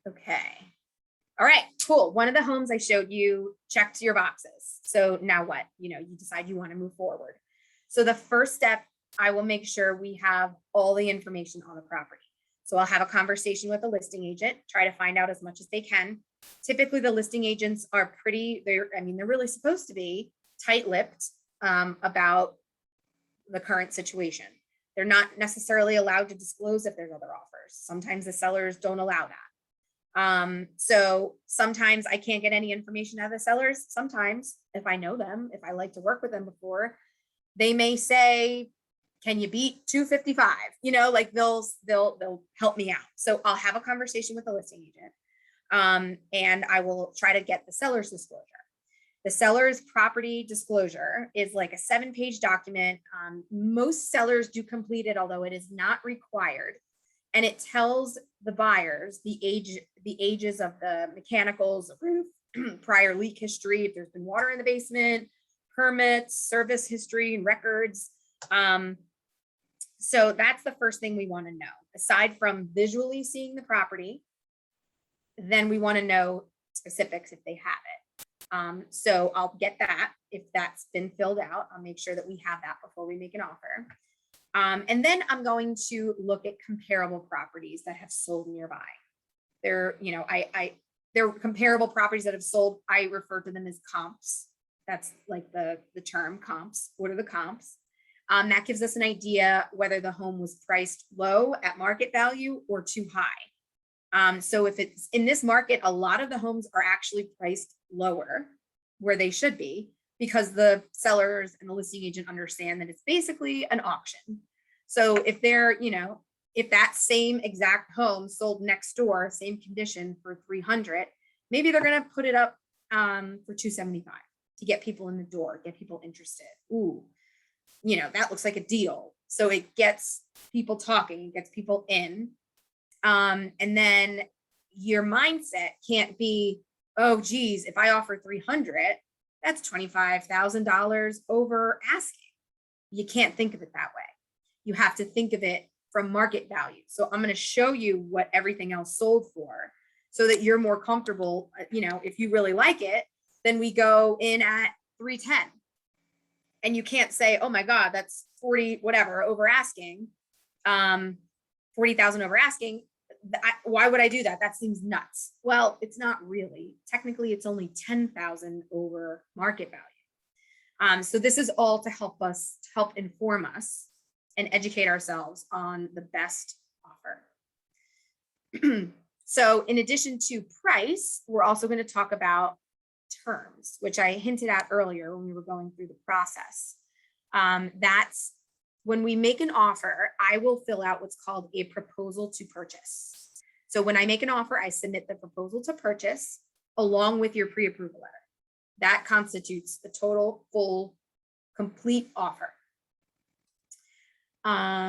Okay. All right, cool. One of the homes I showed you checked your boxes. So now what? You decide you want to move forward. So the first step, I will make sure we have all the information on the property. So I'll have a conversation with the listing agent, try to find out as much as they can. Typically, the listing agents are they're really supposed to be tight-lipped about the current situation. They're not necessarily allowed to disclose if there's other offers. Sometimes the sellers don't allow that. So sometimes I can't get any information out of the sellers. Sometimes if I know them, if I like to work with them before, they may say, can you beat 255? Like they'll help me out. So I'll have a conversation with the listing agent. And I will try to get the seller's disclosure. The seller's property disclosure is like a 7-page document. Most sellers do complete it, although it is not required. And it tells the buyers the ages of the mechanicals, the roof, prior leak history, if there's been water in the basement, permits, service history, and records. So that's the first thing we want to know. Aside from visually seeing the property, then we want to know specifics if they have it. So I'll get that. If that's been filled out, I'll make sure that we have that before we make an offer. And then I'm going to look at comparable properties that have sold nearby. They're comparable properties that have sold. I refer to them as comps. That's like the term comps. What are the comps? That gives us an idea whether the home was priced low at market value or too high. So if it's in this market, a lot of the homes are actually priced lower where they should be, because the sellers and the listing agent understand that it's basically an auction. So if if that same exact home sold next door, same condition, for 300, maybe they're going to put it up for 275 to get people in the door, get people interested. Ooh, that looks like a deal. So it gets people talking, it gets people in. And then your mindset can't be, oh, geez, if I offer 300, that's $25,000 over asking. You can't think of it that way. You have to think of it from market value. So I'm going to show you what everything else sold for so that you're more comfortable. If you really like it, then we go in at 310. And you can't say, oh my God, that's 40, whatever, over asking, 40,000 over asking. Why would I do that? That seems nuts. Well, it's not really. Technically, it's only 10,000 over market value. So this is all to help inform us and educate ourselves on the best offer. So in addition to price, we're also going to talk about terms, which I hinted at earlier when we were going through the process. That's when we make an offer, I will fill out what's called a proposal to purchase. So when I make an offer, I submit the proposal to purchase along with your pre-approval letter. That constitutes the total, full, complete offer.